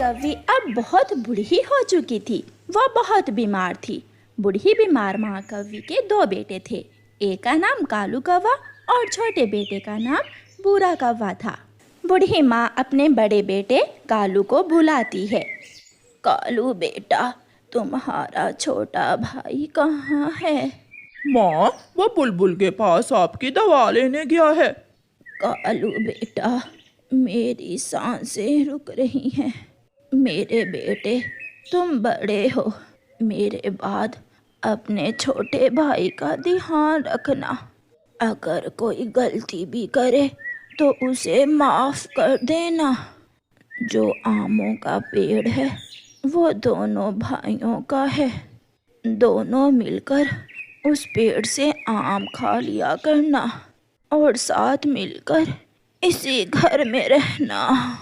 कव्वी अब बहुत बूढ़ी हो चुकी थी। वह बहुत बीमार थी। बूढ़ी बीमार माँ कव्वी के दो बेटे थे। एक का नाम कालू कौवा और छोटे बेटे का नाम बूरा कौवा था। बूढ़ी माँ अपने बड़े बेटे कालू को बुलाती है। कालू बेटा, तुम्हारा छोटा भाई कहाँ है? माँ, वो बुलबुल के पास आपकी दवा लेने गया है। कालू बेटा, मेरी सांसें रुक रही हैं। मेरे बेटे, तुम बड़े हो, मेरे बाद अपने छोटे भाई का ध्यान रखना। अगर कोई गलती भी करे तो उसे माफ कर देना। जो आमों का पेड़ है वो दोनों भाइयों का है। दोनों मिलकर उस पेड़ से आम खा लिया करना और साथ मिलकर इसी घर में रहना।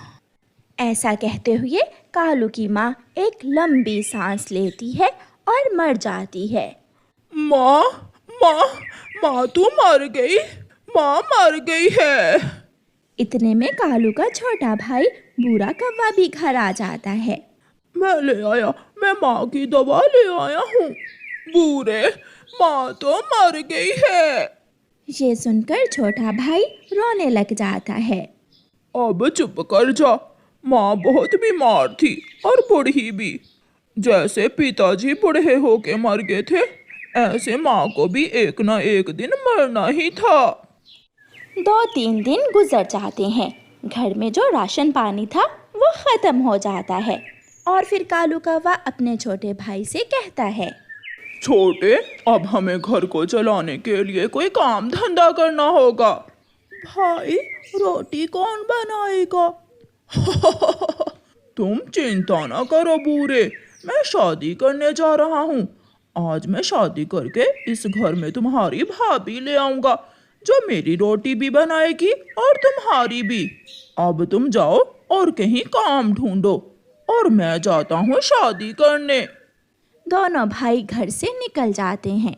ऐसा कहते हुए कालू की माँ एक लंबी सांस लेती है और मर जाती है। माँ, माँ, माँ तू मर गई। माँ मर गई है। इतने में कालू का छोटा भाई बूरा कौवा भी घर आ जाता है। मैं ले आया, मैं माँ की दवा ले आया हूँ। बूरे, माँ तो मर गई है। ये सुनकर छोटा भाई रोने लग जाता है। अब चुप कर जा। माँ बहुत बीमार थी और बूढ़ी भी। जैसे पिताजी बूढ़े होके मर गए थे, ऐसे माँ को भी एक ना एक दिन मरना ही था। 2-3 दिन गुजर जाते हैं। घर में जो राशन पानी था वो खत्म हो जाता है और फिर कालू कौवा अपने छोटे भाई से कहता है, छोटे, अब हमें घर को चलाने के लिए कोई काम धंधा करना होगा। भाई, रोटी कौन बनाएगा? तुम चिंता ना करो बूरे, मैं शादी करने जा रहा हूँ। आज मैं शादी करके इस घर में तुम्हारी भाभी ले आऊंगा, जो मेरी रोटी भी बनाएगी और तुम्हारी भी। अब तुम जाओ और कहीं काम ढूंढो और मैं जाता हूँ शादी करने। दोनों भाई घर से निकल जाते हैं।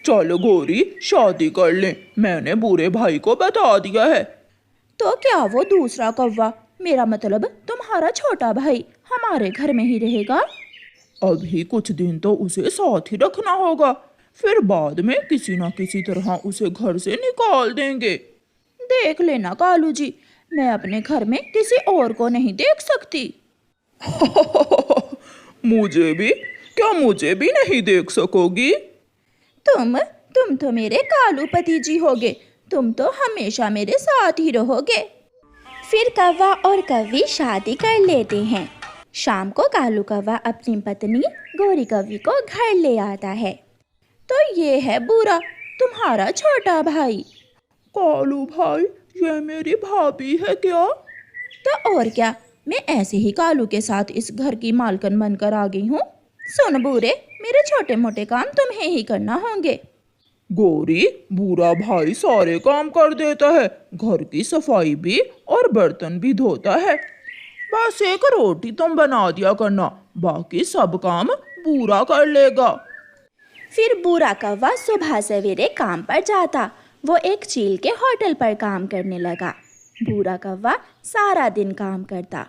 चल गोरी, शादी कर ले, मैंने बूढ़े भाई को बता दिया है। तो क्या वो दूसरा कौवा, मेरा मतलब तुम्हारा छोटा भाई, हमारे घर में ही रहेगा? अभी कुछ दिन तो उसे साथ ही रखना होगा, फिर बाद में किसी न किसी तरह उसे घर से निकाल देंगे। देख लेना कालू जी, मैं अपने घर में किसी और को नहीं देख सकती। मुझे भी? क्या मुझे भी नहीं देख सकोगी? तुम तो मेरे कालू पति जी होगे। तुम तो हमेशा मेरे साथ ही रहोगे। फिर कौवा और कव्वी शादी कर लेते हैं। शाम को कालू कौवा अपनी पत्नी गोरी कव्वी को घर ले आता है। तो ये है बूरा, तुम्हारा छोटा भाई। कालू भाई, ये मेरी भाभी है क्या? तो और क्या, मैं ऐसे ही कालू के साथ इस घर की मालकिन बनकर आ गई हूँ। सुन बूरे, मेरे छोटे मोटे काम तुम्हें ही करना होंगे। गोरी, बूढ़ा भाई सारे काम कर देता है, घर की सफाई भी और बर्तन भी धोता है। बस एक रोटी तुम बना दिया करना, बाकी सब काम बूढ़ा कर लेगा। फिर बूरा कौवा सुबह सवेरे काम पर जाता। वो एक चील के होटल पर काम करने लगा। बूरा कौवा सारा दिन काम करता,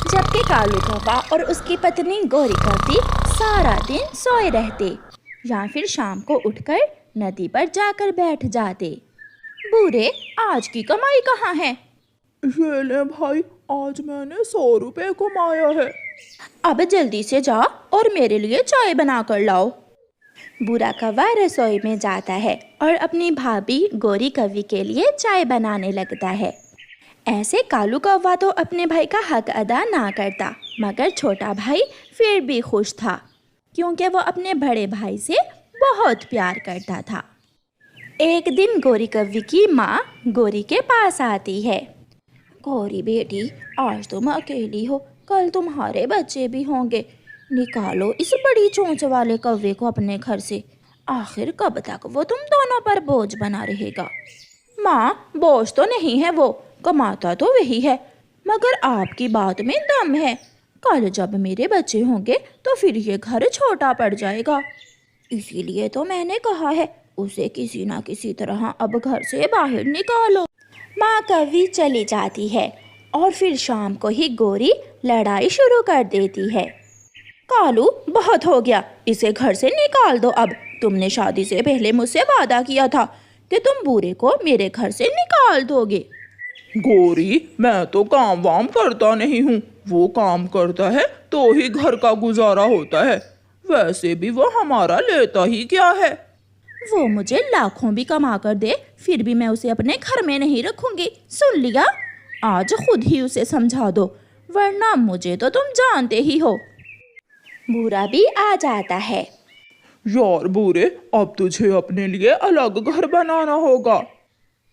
जबकि कालू कौवा और उसकी पत्नी गोरी कव्वी सारा दिन सोए रहते या फिर शाम को उठकर नदी पर जाकर बैठ जाते। बूरे, आज की कमाई कहाँ है? ये ले भाई, आज मैंने 100 रुपए कमाया है। अब जल्दी से जा और मेरे लिए चाय बना कर लाओ। बूरा कौवा रसोई में जाता है और अपनी भाभी गोरी कव्वी के लिए चाय बनाने लगता है। ऐसे कालू कौवा तो अपने भाई का हक अदा ना करता, मगर छोटा भाई फिर भी खुश था, क्योंकि वो अपने बड़े भाई से बहुत प्यार करता था। एक दिन गोरी कव्वी की माँ गोरी के पास आती है। गोरी बेटी, आज तुम अकेली हो, कल तुम्हारे बच्चे भी होंगे। निकालो इस बड़ी चोंच वाले कौवे को अपने घर से। आखिर कब तक वो तुम दोनों पर बोझ बना रहेगा? माँ, बोझ तो नहीं है वो, कमाता तो वही है, मगर आपकी बात में दम है। कल जब मेरे बच्चे होंगे तो फिर ये घर छोटा पड़ जाएगा। इसीलिए तो मैंने कहा है, उसे किसी ना किसी तरह अब घर से बाहर निकालो। माँ कव्वी चली जाती है और फिर शाम को ही गोरी लड़ाई शुरू कर देती है। कालू, बहुत हो गया, इसे घर से निकाल दो अब। तुमने शादी से पहले मुझसे वादा किया था कि तुम बूढ़े को मेरे घर से निकाल दोगे। गोरी, मैं तो काम वाम करता नहीं हूँ, वो काम करता है तो ही घर का गुजारा होता है। वैसे भी वो हमारा लेता ही क्या है। वो मुझे लाखों भी कमा कर दे, फिर भी मैं उसे अपने घर में नहीं रखूंगी। सुन लिया? आज खुद ही उसे समझा दो, वरना मुझे तो तुम जानते ही हो। बूढ़ा भी आ जाता है। यार बूढ़े, अब तुझे अपने लिए अलग घर बनाना होगा।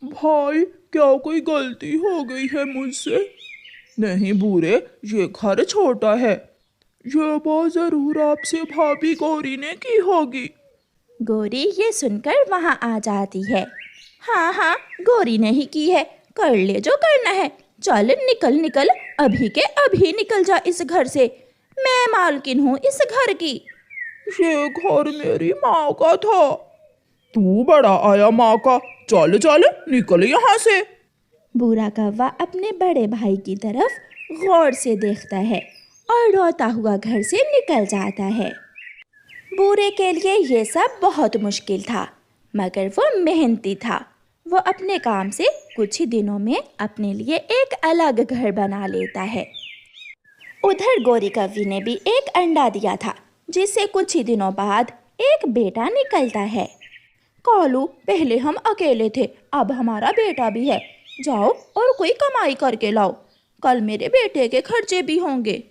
भाई, क्या कोई गलती हो गई है मुझसे? नहीं बूढ़े, ये घर छोटा है। ये बात जरूर आपसे भाभी गौरी ने की होगी। गोरी ये सुनकर वहां आ जाती है। हाँ हाँ, गौरी ने ही की है, कर ले जो करना है। चल निकल निकल, अभी के अभी निकल जा इस घर से। मैं मालकिन हूँ इस घर की। ये घर मेरी माँ का था। तू बड़ा आया माँ का। चल चल, निकल यहाँ से। बूढ़ा कौवा अपने बड़े भाई की तरफ गौर से देखता है और रोता हुआ घर से निकल जाता है। बूढ़े के लिए ये सब बहुत मुश्किल था, मगर वो मेहनती था। वो अपने काम से कुछ ही दिनों में अपने लिए एक अलग घर बना लेता है। उधर गोरी कौवी ने भी एक अंडा दिया था, जिससे कुछ ही दिनों बाद एक बेटा निकलता है। कालू, पहले हम अकेले थे, अब हमारा बेटा भी है। जाओ और कोई कमाई करके लाओ, कल मेरे बेटे के खर्चे भी होंगे।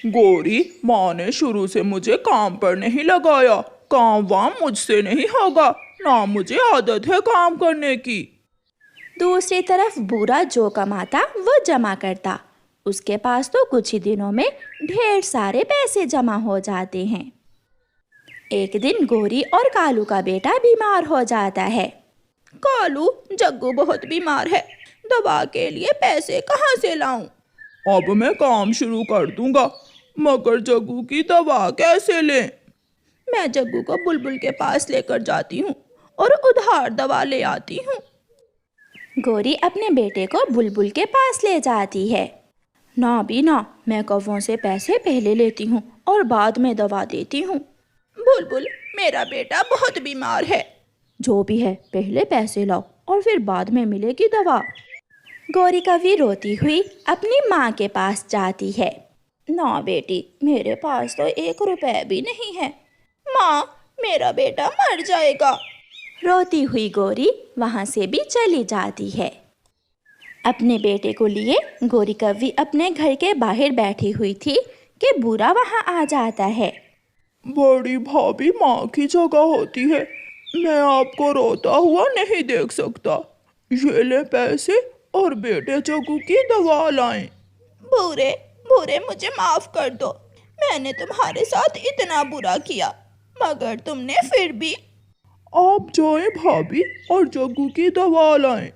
गोरी, माँ ने शुरू से मुझे काम पर नहीं लगाया। काम वाम मुझसे नहीं होगा, ना मुझे आदत है काम करने की। दूसरी तरफ बूढ़ा जो कमाता वो जमा करता। उसके पास तो कुछ ही दिनों में ढेर सारे पैसे जमा हो जाते हैं। एक दिन गोरी और कालू का बेटा बीमार हो जाता है। कालू, जग्गू बहुत बीमार है, दवा के लिए पैसे कहाँ से लाऊं? अब मैं काम शुरू कर दूंगा, मगर जग्गू की दवा कैसे लें? मैं जग्गू को बुलबुल के पास लेकर जाती हूँ और उधार दवा ले आती हूँ। गोरी अपने बेटे को बुलबुल के पास ले जाती है। ना भी ना, मैं कौवों से पैसे पहले लेती हूँ और बाद में दवा देती हूँ। बुलबुल, मेरा बेटा बहुत बीमार है। जो भी है, पहले पैसे लाओ और फिर बाद में मिलेगी दवा। गोरी कौवी रोती हुई अपनी माँ के पास जाती है। ना बेटी, मेरे पास तो 1 रुपए भी नहीं है। माँ, मेरा बेटा मर जाएगा। रोती हुई गोरी वहाँ से भी चली जाती है। अपने बेटे को लिए गोरी कौवी अपने घर के बाहर बैठी हुई थी कि बूढ़ा वहाँ आ जाता है। बड़ी भाभी माँ की जगह होती है, मैं आपको रोता हुआ नहीं देख सकता। ये ले पैसे और बेटे जग्गू की दवा लाएं। बूढ़े बूढ़े, मुझे माफ कर दो। मैंने तुम्हारे साथ इतना बुरा किया, मगर तुमने फिर भी। आप जाएं भाभी और जग्गू की दवा लाएं।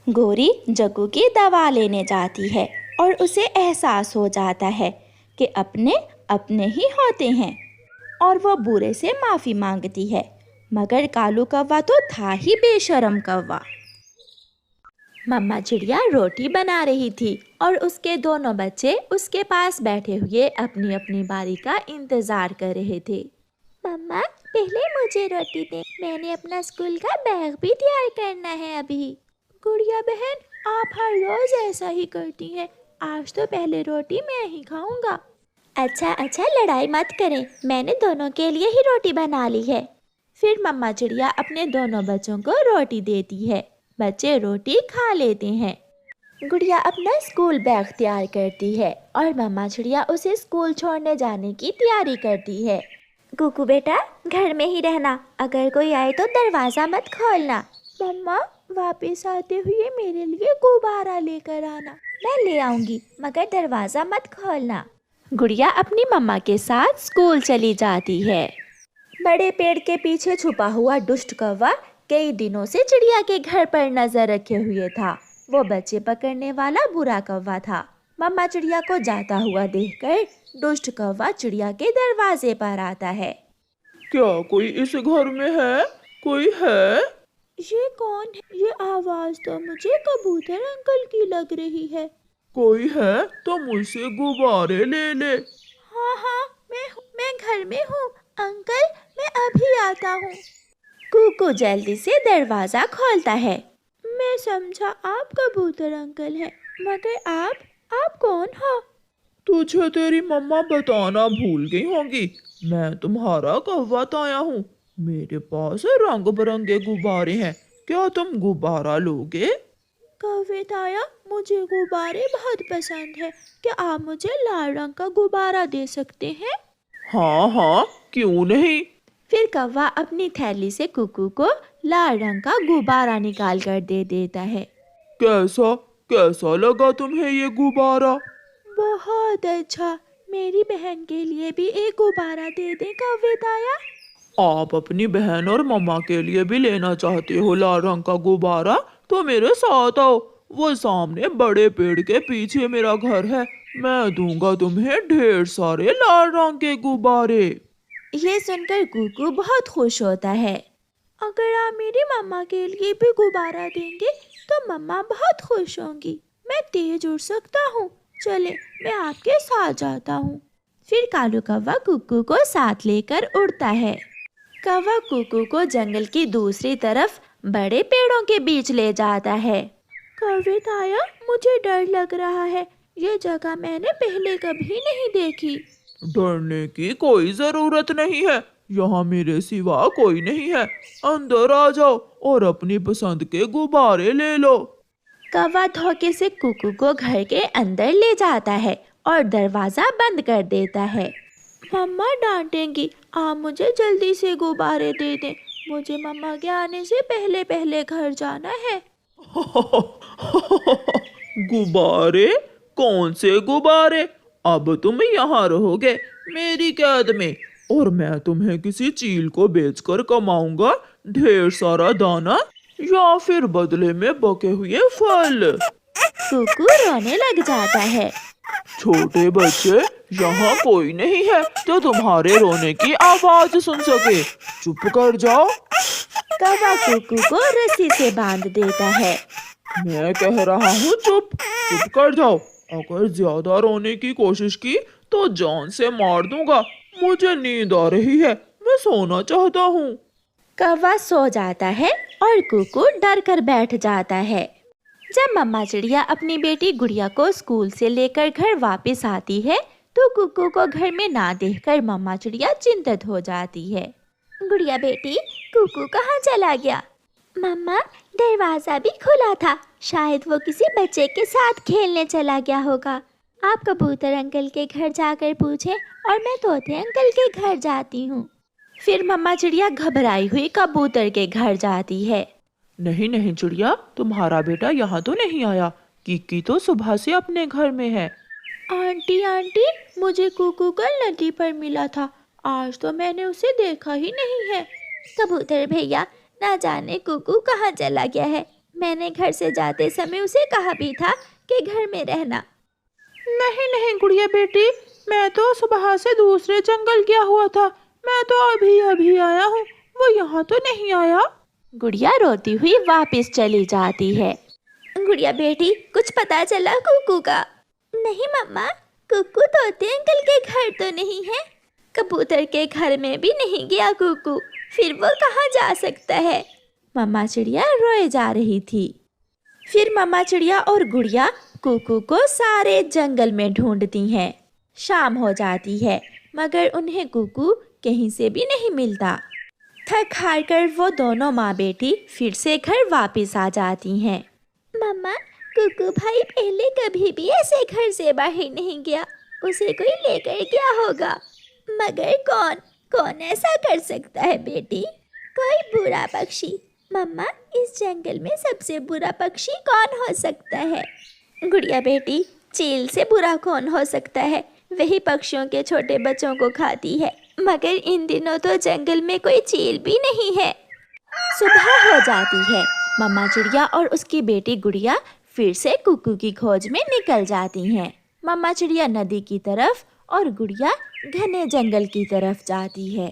गोरी जग्गू की दवा लेने जाती है और उसे एहसास हो जाता है कि अपने अपने ही होते हैं, और वो बूढ़े से माफ़ी मांगती है। मगर कालू कौवा तो था ही बेशरम कौवा। मम्मा चिड़िया रोटी बना रही थी और उसके दोनों बच्चे उसके पास बैठे हुए अपनी अपनी बारी का इंतज़ार कर रहे थे। मम्मा, पहले मुझे रोटी दे, मैंने अपना स्कूल का बैग भी तैयार करना है अभी। गुड़िया बहन, आप हर रोज ऐसा ही करती हैं, आज तो पहले रोटी मैं ही खाऊंगा। अच्छा, लड़ाई मत करें, मैंने दोनों के लिए ही रोटी बना ली है। फिर मम्मा चिड़िया अपने दोनों बच्चों को रोटी देती है। बच्चे रोटी खा लेते हैं। गुड़िया अपना स्कूल बैग तैयार करती है और मम्मा चिड़िया उसे स्कूल छोड़ने जाने की तैयारी करती है। कुकू बेटा, घर में ही रहना, अगर कोई आए तो दरवाज़ा मत खोलना। मम्मा, वापस आते हुए मेरे लिए गुब्बारा लेकर आना। मैं ले आऊंगी, मगर दरवाज़ा मत खोलना। गुड़िया अपनी मम्मा के साथ स्कूल चली जाती है। बड़े पेड़ के पीछे छुपा हुआ दुष्ट कौवा कई दिनों से चिड़िया के घर पर नजर रखे हुए था। वो बच्चे पकड़ने वाला बुरा कौवा था। मम्मा चिड़िया को जाता हुआ देखकर दुष्ट कौवा चिड़िया के दरवाजे पर आता है। क्या कोई इस घर में है? कोई है? ये कौन है? ये आवाज तो मुझे कबूतर अंकल की लग रही है। कोई है तो मुझसे गुब्बारे ले ले। हाँ हाँ, मैं घर में हूँ अंकल, मैं अभी आता हूँ। कुकू जल्दी से दरवाजा खोलता है। मैं समझा आप कबूतर अंकल हैं, मगर आप कौन हो? तुझे तेरी मम्मा बताना भूल गई होंगी, मैं तुम्हारा कौवा ताया हूँ। मेरे पास रंग बिरंगे गुब्बारे हैं, क्या तुम गुब्बारा लोगे? कौवे ताया, मुझे गुब्बारे बहुत पसंद है, क्या आप मुझे लाल रंग का गुब्बारा दे सकते हैं? हाँ हाँ, क्यों नहीं। फिर कौवा अपनी थैली से कुकू को लाल रंग का गुब्बारा निकाल कर दे देता है। कैसा कैसा लगा तुम्हें ये गुब्बारा? बहुत अच्छा, मेरी बहन के लिए भी एक गुब्बारा दे दे कौवे ताया। आप अपनी बहन और मम्मा के लिए भी लेना चाहते हो लाल रंग का गुब्बारा? तो मेरे साथ आओ, वो सामने बड़े पेड़ के पीछे मेरा घर है, मैं दूंगा तुम्हें ढेर सारे लाल रंग के गुब्बारे। ये सुनकर कुकू बहुत खुश होता है। अगर आप मेरी मम्मा के लिए भी गुब्बारा देंगे तो मम्मा बहुत खुश होंगी। मैं तेज उड़ सकता हूँ, चले मैं आपके साथ जाता हूँ। फिर कालू कौवा कुकू को साथ लेकर उड़ता है। कौवा कुकू को जंगल की दूसरी तरफ बड़े पेड़ों के बीच ले जाता है। कौवे ताया, मुझे डर लग रहा है, ये जगह मैंने पहले कभी नहीं देखी। डरने की कोई जरूरत नहीं है, यहाँ मेरे सिवा कोई नहीं है। अंदर आ जाओ और अपनी पसंद के गुब्बारे ले लो। कौवा धोखे से कुकू को घर के अंदर ले जाता है और दरवाजा बंद कर देता है। मम्मा डांटेंगी, आप मुझे जल्दी से गुब्बारे दे दें, मुझे मम्मा के आने से पहले पहले घर जाना है। गुब्बारे? कौन से गुब्बारे? अब तुम यहाँ रहोगे मेरी कैद में, और मैं तुम्हें किसी चील को बेचकर कमाऊंगा ढेर सारा दाना, या फिर बदले में पके हुए फल। कुकू रोने लग जाता है। छोटे बच्चे, यहाँ कोई नहीं है जो तुम्हारे रोने की आवाज सुन सके, चुप कर जाओ। कौवा कुकू को रस्सी से बांध देता है। मैं कह रहा हूँ चुप कर जाओ, अगर ज्यादा रोने की कोशिश की तो जान से मार दूंगा। मुझे नींद आ रही है, मैं सोना चाहता हूँ। कौवा सो जाता है और कुकू डर कर बैठ जाता है। जब मम्मा चिड़िया अपनी बेटी गुड़िया को स्कूल से लेकर घर वापस आती है तो कुकू को घर में ना देखकर मम्मा चिड़िया चिंतित हो जाती है। गुड़िया बेटी, कुकू कहाँ चला गया? मम्मा, दरवाजा भी खुला था, शायद वो किसी बच्चे के साथ खेलने चला गया होगा। आप कबूतर अंकल के घर जाकर पूछें और मैं तोते अंकल के घर जाती हूँ। फिर मम्मा चिड़िया घबराई हुई कबूतर के घर जाती है। नहीं नहीं चिड़िया, तुम्हारा बेटा यहाँ तो नहीं आया, किक्की तो सुबह से अपने घर में है। आंटी आंटी, मुझे कुकू कल नदी पर मिला था, आज तो मैंने उसे देखा ही नहीं है। कबूतर भैया, ना जाने कुकू कहाँ चला गया है, मैंने घर से जाते समय उसे कहा भी था कि घर में रहना। नहीं नहीं गुड़िया बेटी, मैं तो सुबह से दूसरे जंगल गया हुआ था, मैं तो अभी अभी आया हूँ, वो यहाँ तो नहीं आया। गुड़िया रोती हुई वापस चली जाती है। गुड़िया बेटी, कुछ पता चला कुकू का? नहीं मम्मा, कुकू तोते अंकल के घर तो नहीं है, कबूतर के घर में भी नहीं गया कुकू, फिर वो कहाँ जा सकता है? मम्मा चिड़िया रोए जा रही थी। फिर मम्मा चिड़िया और गुड़िया कुकू को सारे जंगल में ढूंढती हैं। शाम हो जाती है मगर उन्हें कुकू कहीं से भी नहीं मिलता। थक हार कर वो दोनों माँ बेटी फिर से घर वापस आ जाती हैं। मम्मा, कुकू भाई पहले कभी भी ऐसे घर से बाहर नहीं गया, उसे कोई लेकर गया होगा, मगर कौन ऐसा कर सकता है बेटी? कोई बुरा पक्षी। मम्मा, इस जंगल में सबसे बुरा पक्षी कौन हो सकता है? गुड़िया बेटी, चील से बुरा कौन हो सकता है, वही पक्षियों के छोटे बच्चों को खाती है, मगर इन दिनों तो जंगल में कोई चील भी नहीं है। सुबह हो जाती है, मम्मा चिड़िया और उसकी बेटी गुड़िया फिर से कुकू की खोज में निकल जाती हैं। मम्मा चिड़िया नदी की तरफ और गुड़िया घने जंगल की तरफ जाती है।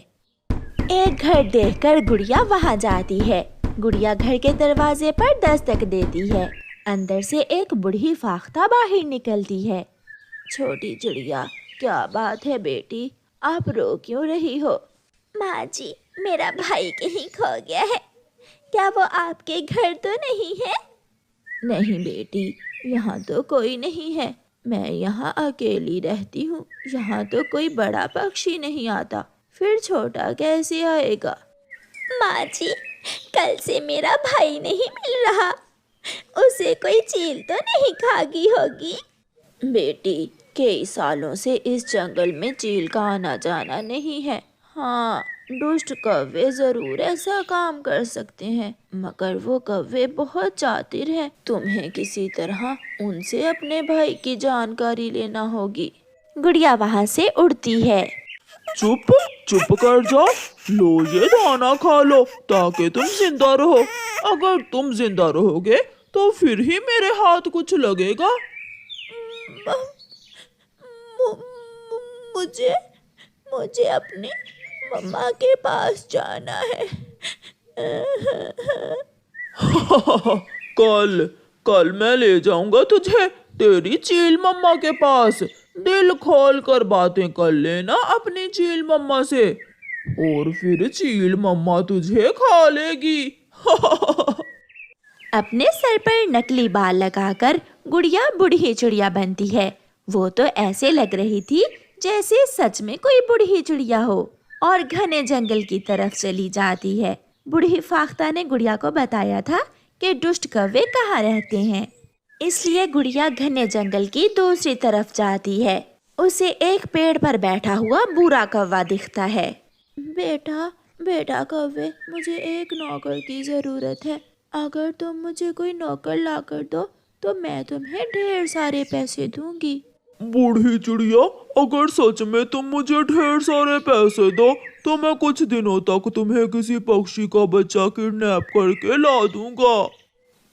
एक घर देखकर गुड़िया वहां जाती है। गुड़िया घर के दरवाजे पर दस्तक देती है। अंदर से एक बूढ़ी फाख्ता बाहर निकलती है। छोटी चिड़िया, क्या बात है बेटी, आप रो क्यों रही हो? माँ जी, मेरा भाई कहीं खो गया है। क्या वो आपके घर तो नहीं है? नहीं बेटी, यहाँ तो कोई नहीं है। मैं यहाँ अकेली रहती हूँ। यहाँ तो कोई बड़ा पक्षी नहीं आता, फिर छोटा कैसे आएगा? माँ जी, कल से मेरा भाई नहीं मिल रहा। उसे कोई चील तो नहीं खा गई होगी? बेटी, कई सालों से इस जंगल में चील का आना जाना नहीं है। हाँ, दुष्ट कौवे जरूर ऐसा काम कर सकते हैं, मगर वो कौवे बहुत चातुर हैं। तुम्हें किसी तरह उनसे अपने भाई की जानकारी लेना होगी। गुड़िया वहाँ से उड़ती है। चुप चुप कर जाओ, लो ये दाना खा लो ताकि तुम जिंदा रहो। अगर तुम जिंदा रहोगे तो फिर ही मेरे हाथ कुछ लगेगा। मुझे मुझे अपनी मम्मा के पास जाना है। कल कल मैं ले जाऊंगा तुझे तेरी चील मम्मा के पास। दिल खोल कर बातें कर लेना अपनी चील मम्मा से, और फिर चील मम्मा तुझे खा लेगी। अपने सर पर नकली बाल लगाकर गुड़िया बूढ़ी चिड़िया बनती है। वो तो ऐसे लग रही थी जैसे सच में कोई बूढ़ी चिड़िया हो, और घने जंगल की तरफ चली जाती है। बूढ़ी फाख्ता ने गुड़िया को बताया था कि दुष्ट कौवे कहाँ रहते हैं, इसलिए गुड़िया घने जंगल की दूसरी तरफ जाती है। उसे एक पेड़ पर बैठा हुआ बुरा कौवा दिखता है। बेटा बेटा कौवे, मुझे एक नौकर की जरूरत है। अगर तुम मुझे कोई नौकर ला कर दो तो मैं तुम्हें ढेर सारे पैसे दूंगी। बूढ़ी चिड़िया, अगर सच में तुम मुझे ढेर सारे पैसे दो तो मैं कुछ दिनों तक तुम्हें किसी पक्षी का बच्चा किडनैप करके ला दूंगा।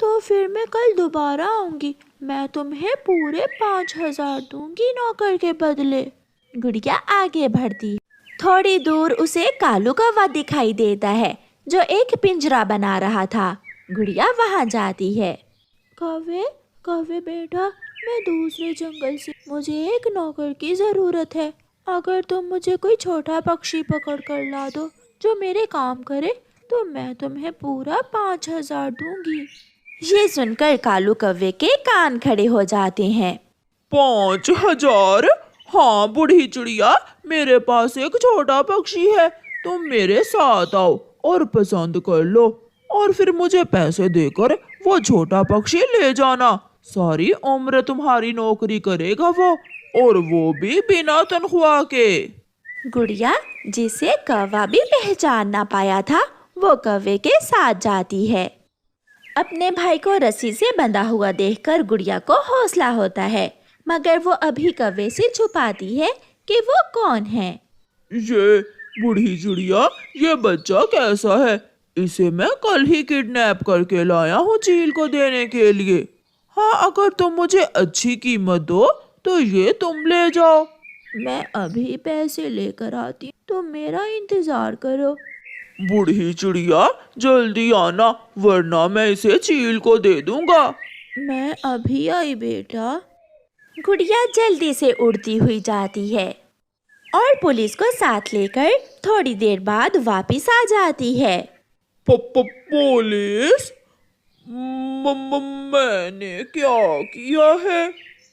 तो फिर मैं कल दोबारा आऊंगी। मैं तुम्हें पूरे 5,000 दूंगी नौकर के बदले। गुड़िया आगे बढ़ती। थोड़ी दूर उसे कालू कौवा दिखाई देता है जो एक पिंजरा बना रहा था। गुड़िया वहां जाती है। कौवे कौवे बेटा, मैं दूसरे जंगल से, मुझे एक नौकर की जरूरत है। अगर तुम मुझे कोई छोटा पक्षी पकड़ कर ला दो जो मेरे काम करे तो मैं तुम्हें पूरा 5,000 दूंगी। ये सुनकर कालू कौवे के कान खड़े हो जाते हैं। 5,000? हाँ बूढ़ी चिड़िया, मेरे पास एक छोटा पक्षी है। तुम मेरे साथ आओ और पसंद कर लो, और फिर मुझे पैसे देकर वो छोटा पक्षी ले जाना। सारी उम्र तुम्हारी नौकरी करेगा वो, और वो भी बिना तनख्वाह के। गुड़िया, जिसे कौवा भी पहचान ना पाया था, वो कौवे के साथ जाती है। अपने भाई को रस्सी से बंधा हुआ देखकर गुड़िया को हौसला होता है, मगर वो अभी कौवे से छुपाती है कि वो कौन है। ये बूढ़ी चिड़िया, ये बच्चा कैसा है? इसे मैं कल ही किडनैप करके लाया हूँ चील को देने के लिए। हाँ, अगर तुम मुझे अच्छी कीमत दो तो ये तुम ले जाओ। मैं अभी पैसे लेकर आती हूँ, तुम मेरा इंतजार करो। बूढ़ी चिड़िया, जल्दी आना वरना मैं इसे चील को दे दूंगा। मैं अभी आई बेटा। गुड़िया जल्दी से उड़ती हुई जाती है और पुलिस को साथ लेकर थोड़ी देर बाद वापस आ जाती है। पुलिस? मैंने क्या किया है?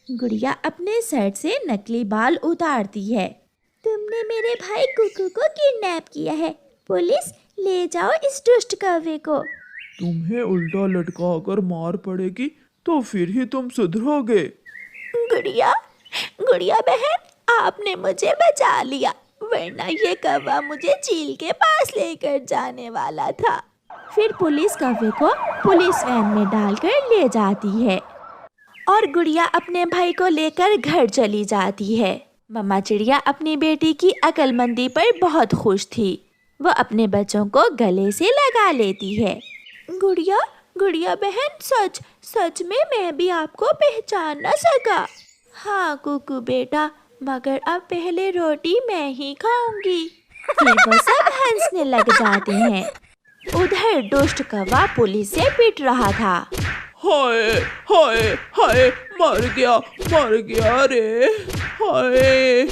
गुड़िया अपने सर से नकली बाल उतारती है। तुमने मेरे भाई कुकू को किडनैप किया है। पुलिस, ले जाओ इस दुष्ट कौवे को। तुम्हें उल्टा लटका कर मार पड़ेगी तो फिर ही तुम सुधरोगे। गुड़िया गुड़िया बहन, आपने मुझे बचा लिया, वरना ये कौवा मुझे चील के पास लेकर जाने वाला था। फिर पुलिस कौवे को पुलिस वैन में डालकर ले जाती है और गुड़िया अपने भाई को लेकर घर चली जाती है। मम्मा चिड़िया अपनी बेटी की अक्लमंदी पर बहुत खुश थी। वो अपने बच्चों को गले से लगा लेती है। गुड़िया गुड़िया बहन, सच सच में मैं भी आपको पहचान न सका। हाँ कुकू बेटा, मगर अब पहले रोटी मैं ही खाऊंगी। फिर वो सब हंसने लग जाते हैं। उधर दुष्ट कौवा पुलिस से पिट रहा था। ہائے ہائے ہائے مر گیا رے ہائے